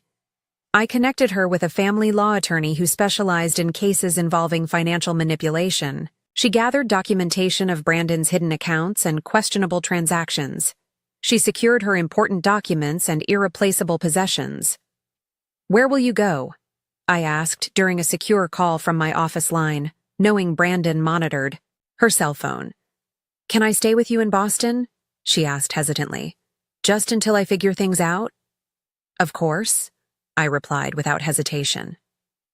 I connected her with a family law attorney who specialized in cases involving financial manipulation. She gathered documentation of Brandon's hidden accounts and questionable transactions. She secured her important documents and irreplaceable possessions. "Where will you go?" I asked during a secure call from my office line, knowing Brandon monitored her cell phone. "Can I stay with you in Boston?" she asked hesitantly. "Just until I figure things out?" "Of course," I replied without hesitation.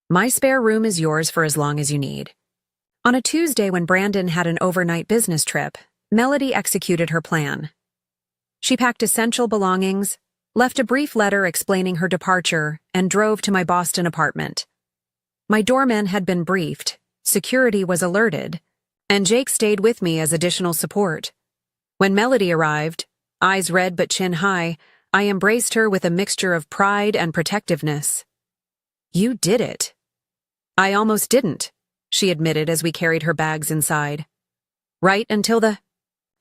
"My spare room is yours for as long as you need." On a Tuesday when Brandon had an overnight business trip, Melody executed her plan. She packed essential belongings, left a brief letter explaining her departure, and drove to my Boston apartment. My doorman had been briefed, security was alerted, and Jake stayed with me as additional support. When Melody arrived, eyes red but chin high, I embraced her with a mixture of pride and protectiveness. "You did it." "I almost didn't," she admitted as we carried her bags inside. "Right until the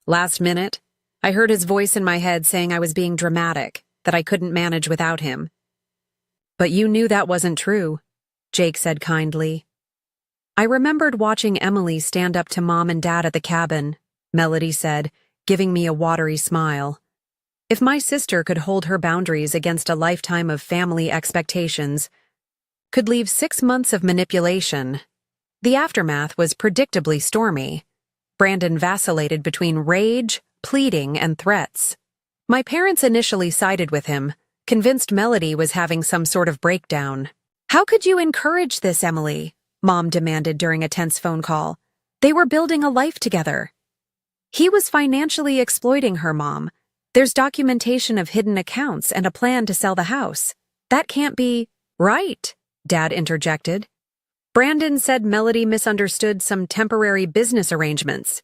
last minute, I heard his voice in my head saying I was being dramatic, that I couldn't manage without him." "But you knew that wasn't true," Jake said kindly. "I remembered watching Emily stand up to Mom and Dad at the cabin," Melody said, giving me a watery smile. If my sister could hold her boundaries against a lifetime of family expectations, could leave 6 months of manipulation. The aftermath was predictably stormy. Brandon vacillated between rage, pleading, and threats. My parents initially sided with him, convinced Melody was having some sort of breakdown. "How could you encourage this, Emily?" Mom demanded during a tense phone call. "They were building a life together." "He was financially exploiting her, Mom. There's documentation of hidden accounts and a plan to sell the house. That can't be right," Dad interjected. Brandon said Melody misunderstood some temporary business arrangements.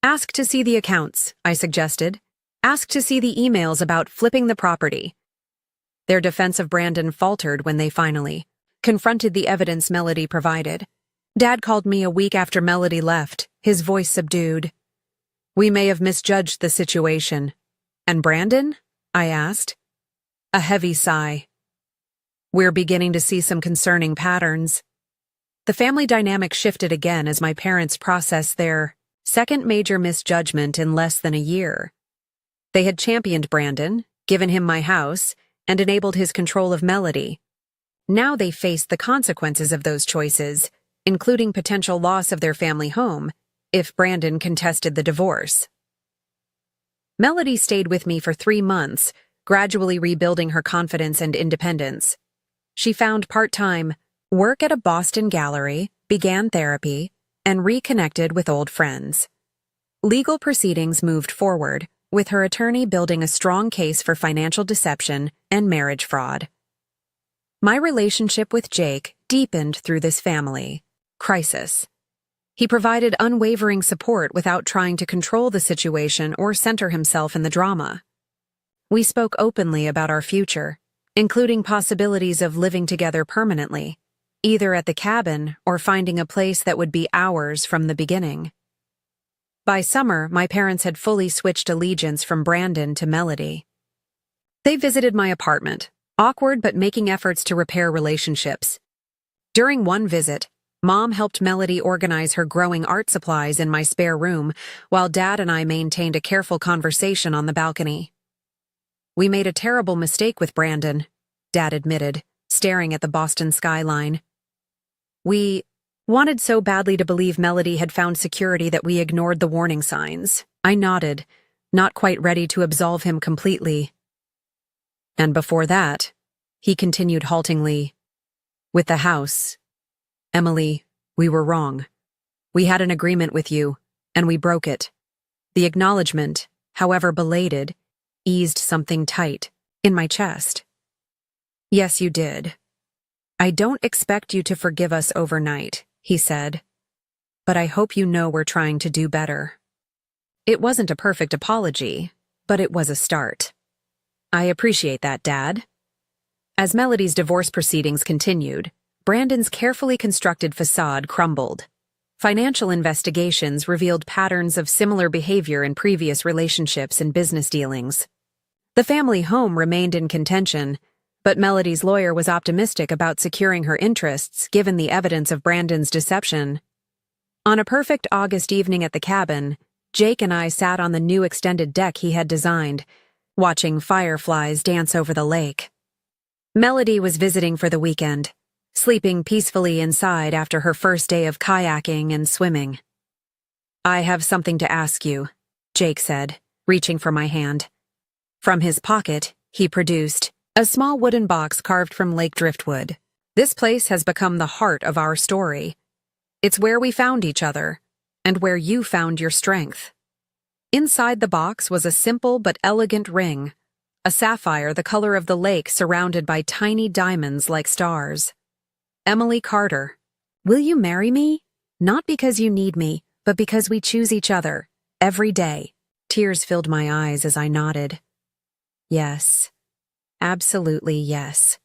"Ask to see the accounts," I suggested. "Ask to see the emails about flipping the property." Their defense of Brandon faltered when they finally confronted the evidence Melody provided. Dad called me a week after Melody left, his voice subdued. "We may have misjudged the situation." "And Brandon?" I asked. A heavy sigh. "We're beginning to see some concerning patterns." The family dynamic shifted again as my parents processed their second major misjudgment in less than a year. They had championed Brandon, given him my house, and enabled his control of Melody. Now they faced the consequences of those choices, including potential loss of their family home, if Brandon contested the divorce. Melody stayed with me for 3 months, gradually rebuilding her confidence and independence. She found part-time work at a Boston gallery, began therapy, and reconnected with old friends. Legal proceedings moved forward, with her attorney building a strong case for financial deception and marriage fraud. My relationship with Jake deepened through this family crisis. He provided unwavering support without trying to control the situation or center himself in the drama. We spoke openly about our future, including possibilities of living together permanently, either at the cabin or finding a place that would be ours from the beginning. By summer, my parents had fully switched allegiance from Brandon to Melody. They visited my apartment, awkward but making efforts to repair relationships. During one visit, Mom helped Melody organize her growing art supplies in my spare room, while Dad and I maintained a careful conversation on the balcony. "We made a terrible mistake with Brandon," Dad admitted, staring at the Boston skyline. "We wanted so badly to believe Melody had found security that we ignored the warning signs." I nodded, not quite ready to absolve him completely. "And before that," he continued haltingly, "with the house. Emily, we were wrong. We had an agreement with you, and we broke it." The acknowledgement, however belated, eased something tight in my chest. "Yes, you did. I don't expect you to forgive us overnight," he said, "but I hope you know we're trying to do better." It wasn't a perfect apology, but it was a start. "I appreciate that, Dad." As Melody's divorce proceedings continued, Brandon's carefully constructed facade crumbled. Financial investigations revealed patterns of similar behavior in previous relationships and business dealings. The family home remained in contention, but Melody's lawyer was optimistic about securing her interests given the evidence of Brandon's deception. On a perfect August evening at the cabin, Jake and I sat on the new extended deck he had designed, watching fireflies dance over the lake. Melody was visiting for the weekend, sleeping peacefully inside after her first day of kayaking and swimming. "I have something to ask you," Jake said, reaching for my hand. From his pocket, he produced a small wooden box carved from lake driftwood. "This place has become the heart of our story. It's where we found each other, and where you found your strength." Inside the box was a simple but elegant ring, a sapphire the color of the lake surrounded by tiny diamonds like stars. "Emily Carter, will you marry me? Not because you need me, but because we choose each other, every day." Tears filled my eyes as I nodded. Yes. Absolutely yes.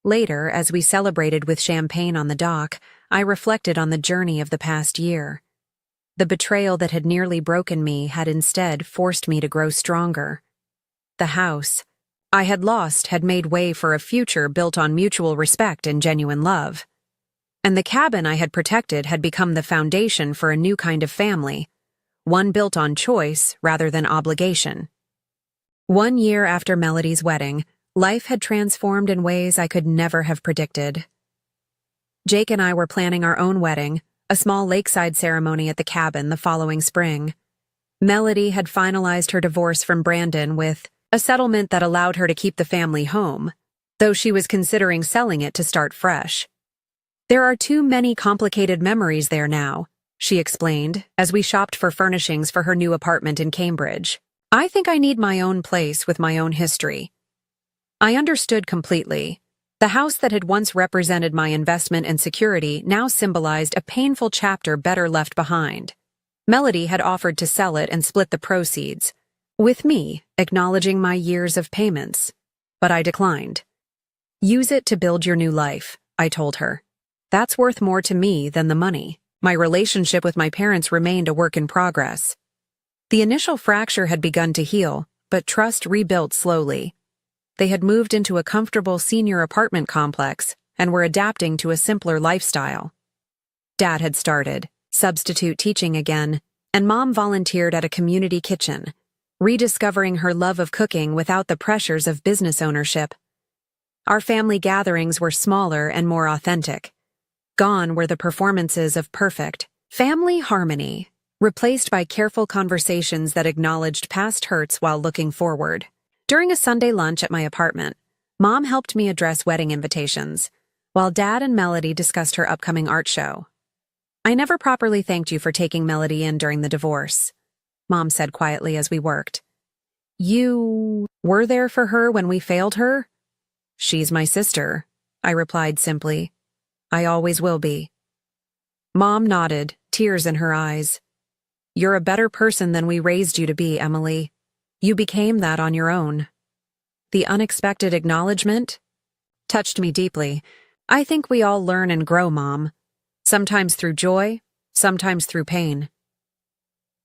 Later, as we celebrated with champagne on the dock, I reflected on the journey of the past year. The betrayal that had nearly broken me had instead forced me to grow stronger. The house I had lost had made way for a future built on mutual respect and genuine love. And the cabin I had protected had become the foundation for a new kind of family, one built on choice rather than obligation. 1 year after Melody's wedding, life had transformed in ways I could never have predicted. Jake and I were planning our own wedding, a small lakeside ceremony at the cabin the following spring. Melody had finalized her divorce from Brandon with a settlement that allowed her to keep the family home, though she was considering selling it to start fresh. "There are too many complicated memories there now," she explained, as we shopped for furnishings for her new apartment in Cambridge. "I think I need my own place with my own history." I understood completely. The house that had once represented my investment and security now symbolized a painful chapter better left behind. Melody had offered to sell it and split the proceeds, with me acknowledging my years of payments. But I declined. "Use it to build your new life," I told her. "That's worth more to me than the money." My relationship with my parents remained a work in progress. The initial fracture had begun to heal, but trust rebuilt slowly. They had moved into a comfortable senior apartment complex and were adapting to a simpler lifestyle. Dad had started substitute teaching again, and Mom volunteered at a community kitchen, rediscovering her love of cooking without the pressures of business ownership. Our family gatherings were smaller and more authentic. Gone were the performances of perfect family harmony, replaced by careful conversations that acknowledged past hurts while looking forward. During a Sunday lunch at my apartment, Mom helped me address wedding invitations, while Dad and Melody discussed her upcoming art show. "I never properly thanked you for taking Melody in during the divorce," Mom said quietly as we worked. You were there for her when we failed her? She's my sister, I replied simply. I always will be. Mom nodded, tears in her eyes. You're a better person than we raised you to be, Emily. You became that on your own. The unexpected acknowledgement touched me deeply. I think we all learn and grow, Mom. Sometimes through joy, sometimes through pain.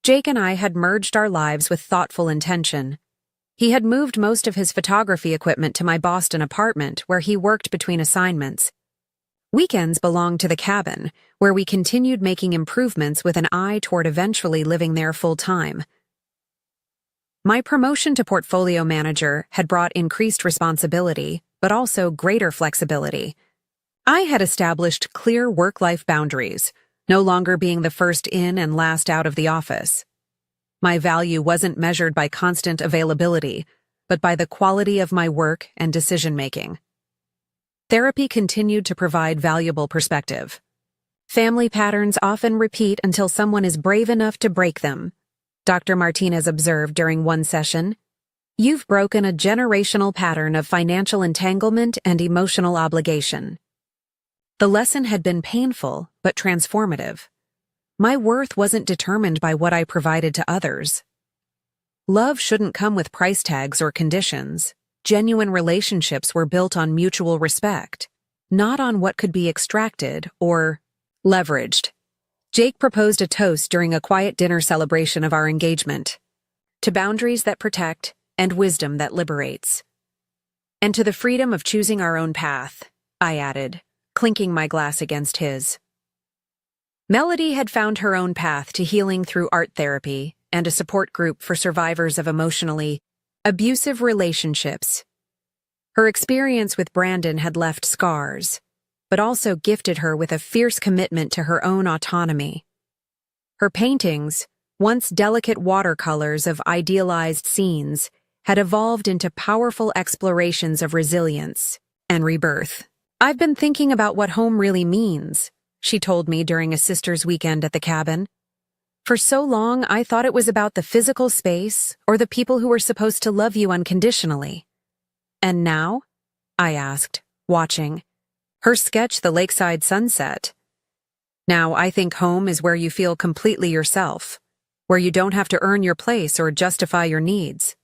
Jake and I had merged our lives with thoughtful intention. He had moved most of his photography equipment to my Boston apartment, where he worked between assignments. Weekends belonged to the cabin, where we continued making improvements with an eye toward eventually living there full-time. My promotion to portfolio manager had brought increased responsibility, but also greater flexibility. I had established clear work-life boundaries, no longer being the first in and last out of the office. My value wasn't measured by constant availability, but by the quality of my work and decision-making. Therapy continued to provide valuable perspective. Family patterns often repeat until someone is brave enough to break them, Dr. Martinez observed during one session. You've broken a generational pattern of financial entanglement and emotional obligation. The lesson had been painful, but transformative. My worth wasn't determined by what I provided to others. Love shouldn't come with price tags or conditions. Genuine relationships were built on mutual respect, not on what could be extracted or leveraged. Jake proposed a toast during a quiet dinner celebration of our engagement. To boundaries that protect and wisdom that liberates. And to the freedom of choosing our own path, I added, clinking my glass against his. Melody had found her own path to healing through art therapy and a support group for survivors of emotionally abusive relationships. Her experience with Brandon had left scars, but also gifted her with a fierce commitment to her own autonomy. Her paintings, once delicate watercolors of idealized scenes, had evolved into powerful explorations of resilience and rebirth. I've been thinking about what home really means, she told me during a sister's weekend at the cabin. For so long, I thought it was about the physical space or the people who were supposed to love you unconditionally. And now? I asked, watching. Her sketch, the lakeside sunset. Now I think home is where you feel completely yourself, where you don't have to earn your place or justify your needs.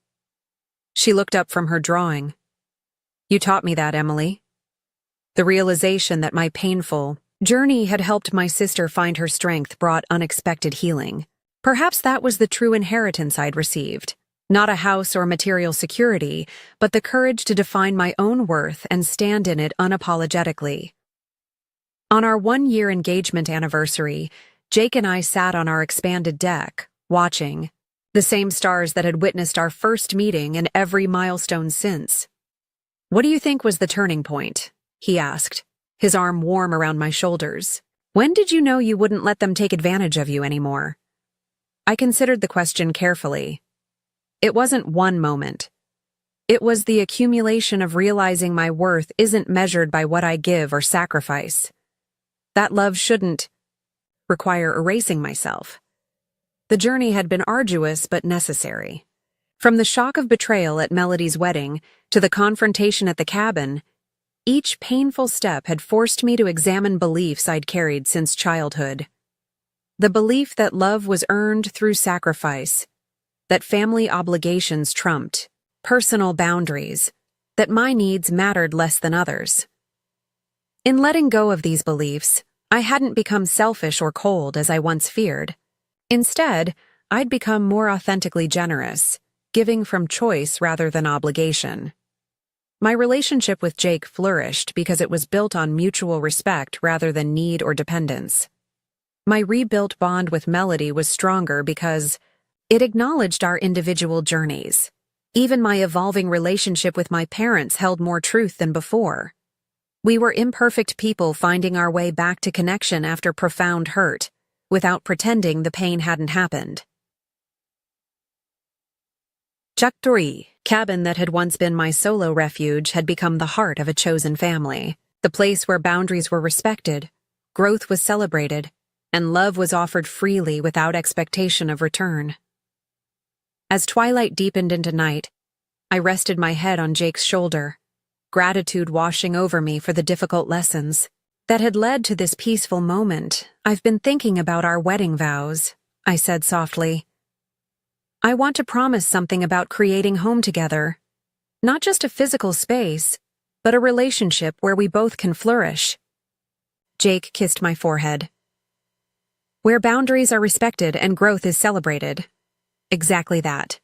She looked up from her drawing. You taught me that, Emily. The realization that my painful journey had helped my sister find her strength brought unexpected healing. Perhaps that was the true inheritance I'd received. Not a house or material security, but the courage to define my own worth and stand in it unapologetically. On our 1-year engagement anniversary, Jake and I sat on our expanded deck, watching the same stars that had witnessed our first meeting and every milestone since. What do you think was the turning point? He asked, his arm warm around my shoulders. When did you know you wouldn't let them take advantage of you anymore? I considered the question carefully. It wasn't one moment. It was the accumulation of realizing my worth isn't measured by what I give or sacrifice. That love shouldn't require erasing myself. The journey had been arduous but necessary. From the shock of betrayal at Melody's wedding to the confrontation at the cabin, each painful step had forced me to examine beliefs I'd carried since childhood. The belief that love was earned through sacrifice, that family obligations trumped personal boundaries, that my needs mattered less than others. In letting go of these beliefs, I hadn't become selfish or cold as I once feared. Instead, I'd become more authentically generous, giving from choice rather than obligation. My relationship with Jake flourished because it was built on mutual respect rather than need or dependence. My rebuilt bond with Melody was stronger because it acknowledged our individual journeys. Even my evolving relationship with my parents held more truth than before. We were imperfect people finding our way back to connection after profound hurt, without pretending the pain hadn't happened. Chaktori, cabin that had once been my solo refuge, had become the heart of a chosen family, the place where boundaries were respected, growth was celebrated, and love was offered freely without expectation of return. As twilight deepened into night, I rested my head on Jake's shoulder, gratitude washing over me for the difficult lessons that had led to this peaceful moment. I've been thinking about our wedding vows, I said softly. I want to promise something about creating home together. Not just a physical space, but a relationship where we both can flourish. Jake kissed my forehead. Where boundaries are respected and growth is celebrated. Exactly that.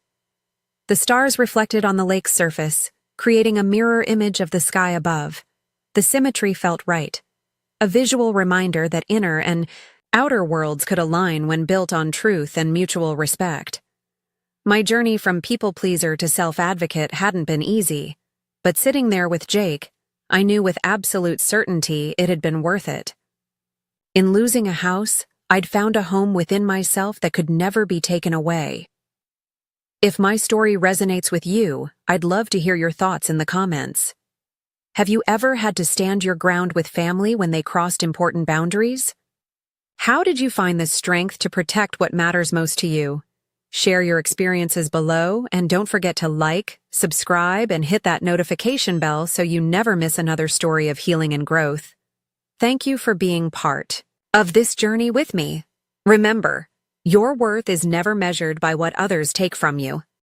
The stars reflected on the lake's surface, creating a mirror image of the sky above. The symmetry felt right. A visual reminder that inner and outer worlds could align when built on truth and mutual respect. My journey from people-pleaser to self-advocate hadn't been easy, but sitting there with Jake, I knew with absolute certainty it had been worth it. In losing a house, I'd found a home within myself that could never be taken away. If my story resonates with you, I'd love to hear your thoughts in the comments. Have you ever had to stand your ground with family when they crossed important boundaries? How did you find the strength to protect what matters most to you? Share your experiences below, and don't forget to like, subscribe, and hit that notification bell so you never miss another story of healing and growth. Thank you for being part of this journey with me. Remember, your worth is never measured by what others take from you.